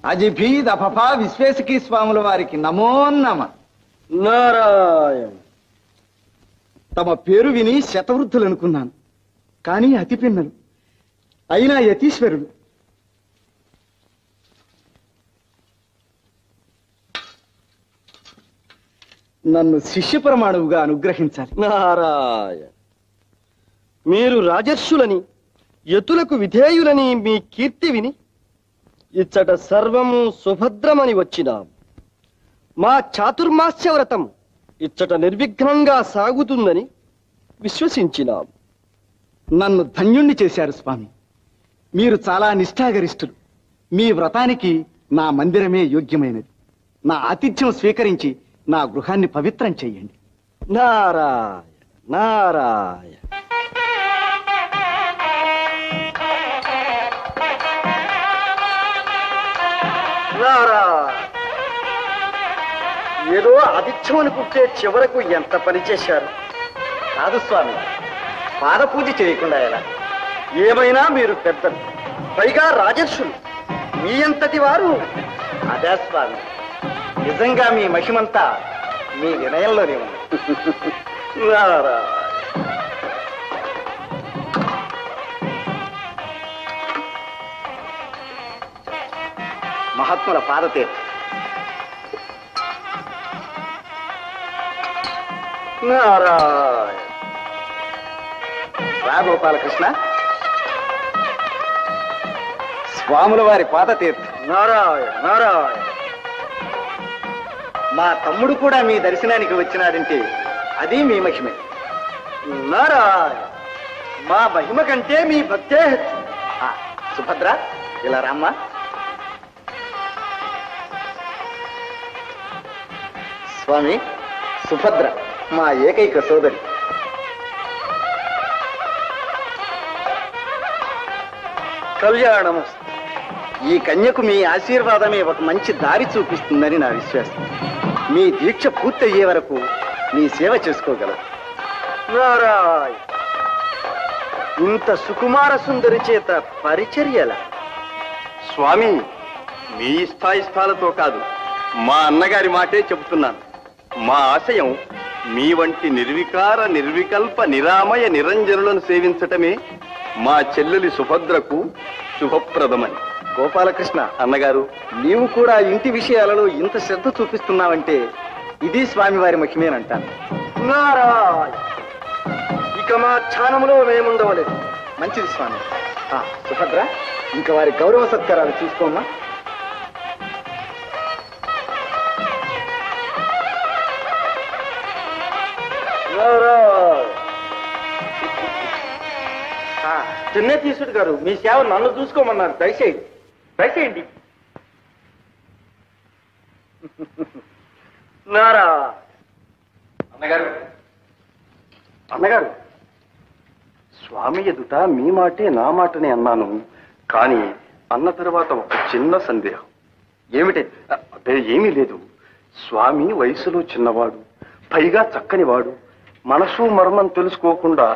అజిభీదఫా విశ్వేశకీ స్వాముల వారికి నమో నమ. నారాయణ. తమ పేరు విని శతవృద్ధులు అనుకున్నాను, కానీ అతి పిన్నలు అయినా యతీశ్వరుడు. నన్ను శిష్య ప్రమాణువుగా అనుగ్రహించాలి. నారాయణ. మీరు రాజర్షులని యతులకు విధేయులని మీ కీర్తి విని ఇచ్చట సర్వము సుభద్రమని వచ్చినాం. మా చాతుర్మాస్య వ్రతం ఇచ్చట నిర్విఘ్నంగా సాగుతుందని విశ్వసించినాం. నన్ను ధన్యుణ్ణి చేశారు స్వామి. మీరు చాలా నిష్ఠాగరిష్ఠులు. మీ వ్రతానికి నా మందిరమే యోగ్యమైనది. నా ఆతిథ్యం స్వీకరించి నా గృహాన్ని పవిత్రం చెయ్యండి. నారాయణ నారాయణ. ఏదో ఆతిథ్యం అనుకుంటే చివరకు ఎంత పని చేశారు. కాదు స్వామి, పాదపూజ చేయకుండా ఎలా? ఏమైనా మీరు పెద్దలు, పైగా రాజర్షులు, మీ అంతటి వారు. అదే స్వామి, నిజంగా మీ మహిమంతా మీ వినయంలోనే ఉంది. మహాత్ముల పాదతీర్థం. నారాయణ. రా గోపాలకృష్ణ, స్వాముల వారి పాదతీర్థం. నారాయణ నారాయణ. మా తమ్ముడు కూడా మీ దర్శనానికి వచ్చినాడంటే అది మీ మహిమే. నారాయణ. మా మహిమ కంటే మీ భక్తే హెచ్చు. సుభద్ర, ఇలా రామ్మా. స్వామి, సుభద్ర మా ఏకైక సోదరి. కళ్యాణము. ఈ కన్యకు మీ ఆశీర్వాదమే ఒక మంచి దారి చూపిస్తుందని నా విశ్వాసం. మీ దీక్ష పూర్తయ్యే వరకు మీ సేవ చేసుకోగలరు. నారాయణ. ఇంత సుకుమార సుందరి చేత పరిచర్యల? స్వామి, మీ ఇష్టాయిష్టాలతో కాదు, మా అన్నగారి మాటే చెబుతున్నాను. మా ఆశయం మీ వంటి నిర్వికార నిర్వికల్ప నిరామయ నిరంజనులను సేవించటమే మా చెల్లెలి సుభద్రకు శుభప్రదమని. గోపాలకృష్ణ అన్నగారు, నీవు కూడా ఇంటి విషయాలలో ఇంత శ్రద్ధ చూపిస్తున్నావంటే ఇది స్వామివారి మహిమేనంటాను. నారాయణ. ఇక మా ధ్యానములో మేముండవలేదు. మంచిది స్వామి. సుభద్ర, ఇంకా వారి గౌరవ సత్కారాలు చూసుకోమ్మా. చిన్నతీసుడు గారు, మీ సేవ నన్ను చూసుకోమన్నారు. దయచేయండి దయచేయండి. నారా. అన్నగారు అన్నగారు, స్వామి ఎదుట మీ మాటే నా మాటనే అన్నాను. కానీ అన్న తర్వాత ఒక చిన్న సందేహం. ఏమిటి? అదే ఏమీ లేదు. స్వామి వయసులో చిన్నవాడు, పైగా చక్కనివాడు. మనసు మర్మం తెలుసుకోకుండా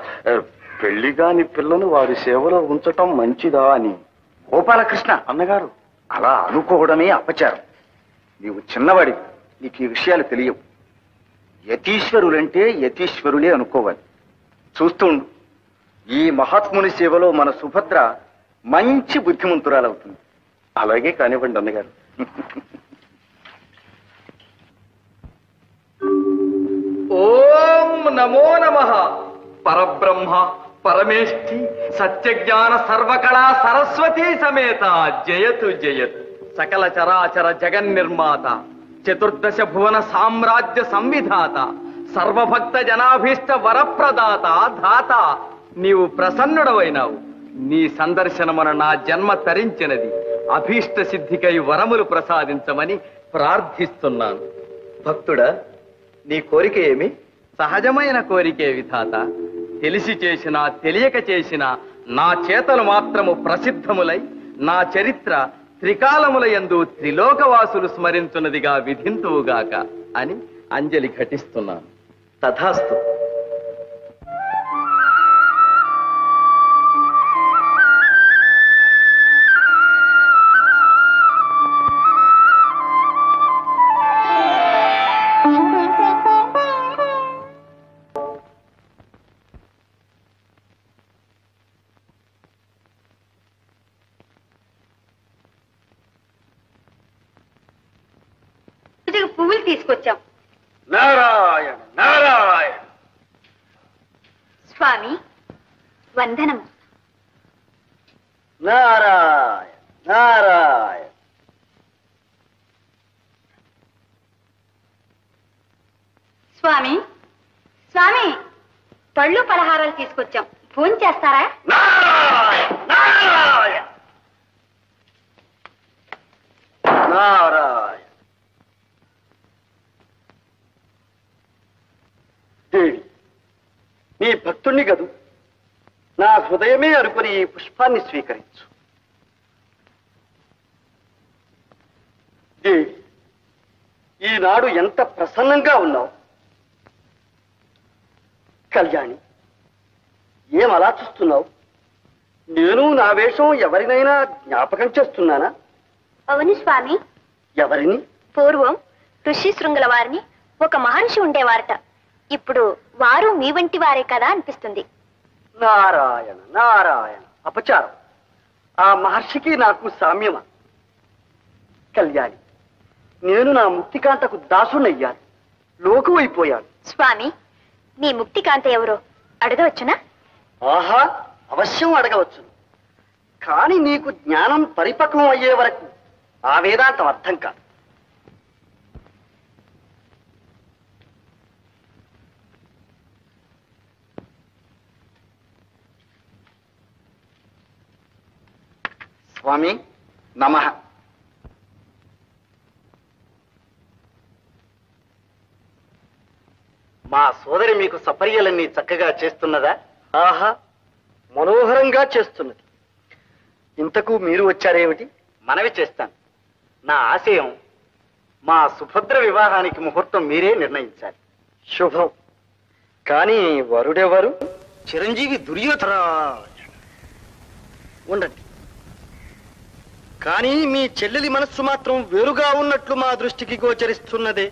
పెళ్లిగాని పిల్లను వారి సేవలో ఉంచటం మంచిదా అని. గోపాలకృష్ణ, అన్నగారు, అలా అనుకోవడమే అపచారం. నీవు చిన్నవాడి, నీకు ఈ విషయాలు తెలియవు. యతీశ్వరులంటే యతీశ్వరులే అనుకోవాలి. చూస్తుండు, ఈ మహాత్ముని సేవలో మన సుభద్ర మంచి బుద్ధిమంతురాలవుతుంది. అలాగే కానివ్వండి అన్నగారు. ఓం నమో నమః. పరబ్రహ్మ పరమేష్ఠి సత్యజ్ఞాన సర్వకళా సరస్వతీ సమేత జయతు జయతు. సకల చరాచర జగన్నిర్మాత, చతుర్దశ భువన సామ్రాజ్య సంవిధాత, సర్వభక్త జనాభీష్ట వరప్రదాత ధాత, నీవు ప్రసన్నుడవైనావు. నీ సందర్శనమున నా జన్మ తరించినది. అభీష్ట సిద్ధికై వరములు ప్రసాదించమని ప్రార్థిస్తున్నాను. భక్తుడా, నీ కోరిక ఏమి? సహజమైన కోరికే విధాత. తెలిసి చేసినా తెలియక చేసినా నా చేతలు మాత్రము ప్రసిద్ధములై నా చరిత్ర త్రికాలముల యందు త్రిలోకవాసులు స్మరించున్నదిగా విధింతువుగాక అని అంజలి ఘటిస్తున్నాను. తథాస్తు. పువ్వులు తీసుకొచ్చాం. నారాయణ నారాయణ. స్వామి వందనం. నారాయణ నారాయణ. స్వామి స్వామి పళ్ళు పలహారాలు తీసుకొచ్చాం. ఫోన్ చేస్తారా? నారాయణ నారాయణ నారాయణ. దేవి, నీ భక్తుణ్ణి గదు, నా హృదయమే అనుకుని ఈ పుష్పాన్ని స్వీకరించు. దేవి, ఈనాడు ఎంత ప్రసన్నంగా ఉన్నావు. కళ్యాణి, ఏం అలా చూస్తున్నావు? నేను నా వేషం ఎవరినైనా జ్ఞాపకం చేస్తున్నానా? అవును స్వామి. ఎవరిని? పూర్వం ఋషి శృంగుల వారిని ఒక మహర్షి ఉండేవారట. ఇప్పుడు వారు మీ వంటి వారే కదా అనిపిస్తుంది. నారాయణ నారాయణ. అపచారం. ఆ మహర్షికి నాకు సామ్యమా? కళ్యాణి, నేను నా ముక్తికాంతకు దాసునయ్యాను, లోకువైపోయాను. స్వామి మీ ముక్తికాంత ఎవరో అడగవచ్చునా? ఆహా, అవశ్యం అడగవచ్చు. కానీ నీకు జ్ఞానం పరిపక్వం అయ్యే వరకు ఆ వేదాంతం అర్థం కాదు. స్వామి నమః. మా సోదరి మీకు సపర్యలన్నీ చక్కగా చేస్తున్నదా? ఆహా, మనోహరంగా చేస్తున్నది. ఇంతకు మీరు వచ్చారేమిటి? మనవి చేస్తాను. నా ఆశయం మా సుభద్ర వివాహానికి ముహూర్తం మీరే నిర్ణయించాలి. శుభం. కానీ వరుడెవరు? చిరంజీవి దుర్యోధన. ఉండండి. కానీ మీ చెల్లెలి మనస్సు మాత్రం వేరుగా ఉన్నట్లు మా దృష్టికి గోచరిస్తున్నదే.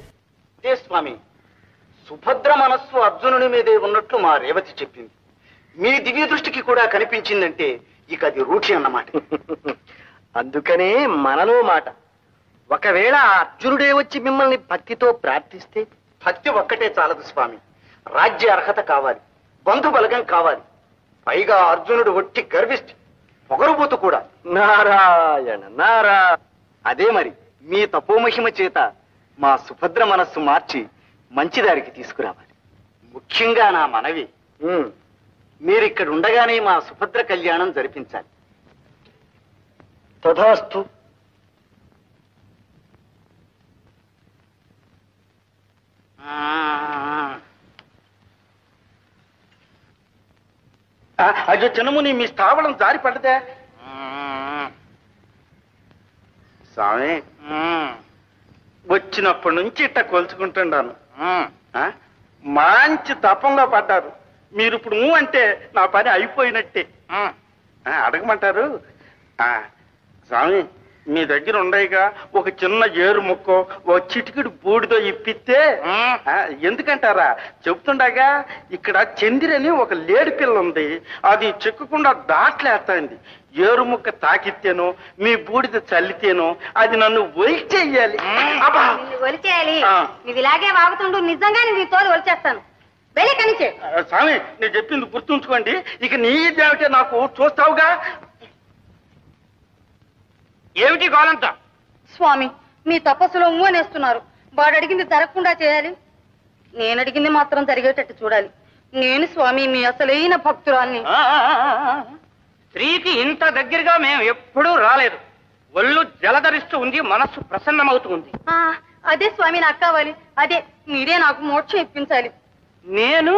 స్వామి, సుభద్ర మనస్సు అర్జునుని మీదే ఉన్నట్లు మా రేవతి చెప్పింది. మీ దివ్య దృష్టికి కూడా కనిపించిందంటే ఇక అది రూఢి అన్నమాట. అందుకనే మనలో మాట. ఒకవేళ అర్జునుడే వచ్చి మిమ్మల్ని భక్తితో ప్రార్థిస్తే? భక్తి ఒక్కటే చాలదు స్వామి, రాజ్య అర్హత కావాలి, బంధు బలగం కావాలి. పైగా అర్జునుడు ఒట్టి గర్విష్టి, పొగరుబోతు కూడా. నారాయణ నారాయణ. అదే మరి, మీ తపోమహిమ చేత మా సుభద్ర మనస్సు మార్చి మంచిదారికి తీసుకురావాలి. ముఖ్యంగా నా మనవి, మీరిక్కడ ఉండగానే మా సుభద్ర కళ్యాణం జరిపించాలి. తథాస్తు. అయ్యో చిన్నముని, మీ స్థావరం జారి పడ్డదే. స్వామి, వచ్చినప్పటి నుంచి ఇట్ట కొలుచుకుంటున్నాను. మంచి తపంలో పడ్డారు మీరు. ఇప్పుడు అంటే నా పని అయిపోయినట్టే. అడగమంటారు? స్వామి, మీ దగ్గర ఉండయిగా ఒక చిన్న ఏరు ముక్కో ఓ చిటికిడి బూడితో ఇప్పిస్తే. ఎందుకంటారా? చెప్తుండగా ఇక్కడ చందిరని ఒక లేడి పిల్ల ఉంది, అది చెక్కకుండా దాట్లేస్తాంది. ఏరు ముక్క తాకితేనో మీ బూడిద చల్లితేనో అది నన్ను ఒలిచేయాలి. ఒలిచేయాలి? నువ్వు ఇలాగే వాగుతుండు, నిజంగానే నీ తోలు ఒలిచేస్తాను. స్వామి, నేను చెప్పింది గుర్తుంచుకోండి. ఇక నీ ఏమిటే నాకు చూస్తావుగా. ఏమిటి కావాలంట? స్వామి, మీ తపస్సులో మూనేస్తున్నారు. వాడు అడిగింది జరగకుండా చేయాలి, నేను అడిగింది మాత్రం జరిగేటట్టు చూడాలి. నేను స్వామి మీ అసలైన భక్తురాల్ని. స్త్రీకి ఇంత దగ్గరగా మేము ఎప్పుడూ రాలేదు. ఒళ్ళు జలధరిస్తూ ఉంది, మనస్సు ప్రసన్నమవుతుంది. అదే స్వామి నాకు కావాలి. అదే మీరే నాకు మోక్షం ఇప్పించాలి. నేను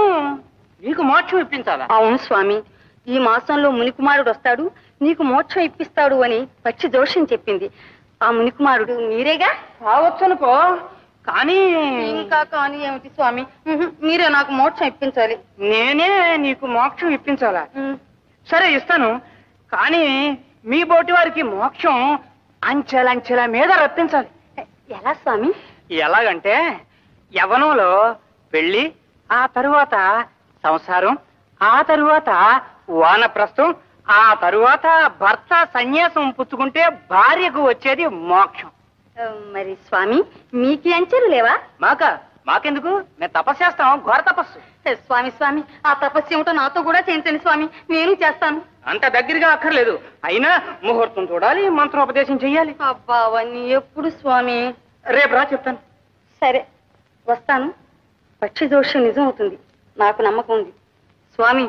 నీకు మోక్షం ఇప్పించాలా? అవును స్వామి, ఈ మాసంలో మునికుమారుడు వస్తాడు, నీకు మోక్షం ఇప్పిస్తాడు అని పచ్చి దోషం చెప్పింది. ఆ మునికుమారుడు మీరేగా? కావచ్చనుకో, కానీ ఇంకా కానీ ఏమిటి స్వామి? మీరే నాకు మోక్షం ఇప్పించాలి. నేనే నీకు మోక్షం ఇప్పించాలా? సరే, ఇస్తాను. కానీ మీ బోటి వారికి మోక్షం అంచెలంచెల మీద రప్పించాలి. ఎలా స్వామి? ఎలాగంటే యవ్వనంలో పెళ్లి, ఆ తరువాత సంసారం, ఆ తరువాత వానప్రస్థం, ఆ తరువాత భర్త సన్యాసం పుచ్చుకుంటే భార్యకు వచ్చేది మోక్షం. మరి స్వామి మీకు అంచెలు లేవా? మాకెందుకు? మేము తపస్సు చేస్తాం, ఘోర తపస్సు. స్వామి స్వామి ఆ తపస్సు ఏమిటో నాతో కూడా చేయించండి స్వామి, నేను చేస్తాను. అంత దగ్గరగా అక్కర్లేదు, అయినా ముహూర్తం చూడాలి, మంత్రోపదేశం చెయ్యాలి. అబ్బా అవన్నీ ఎప్పుడు స్వామి? రేపు రా చెప్తాను. సరే వస్తాను. పక్షి దోషం నిజం అవుతుంది, నాకు నమ్మకం ఉంది. స్వామి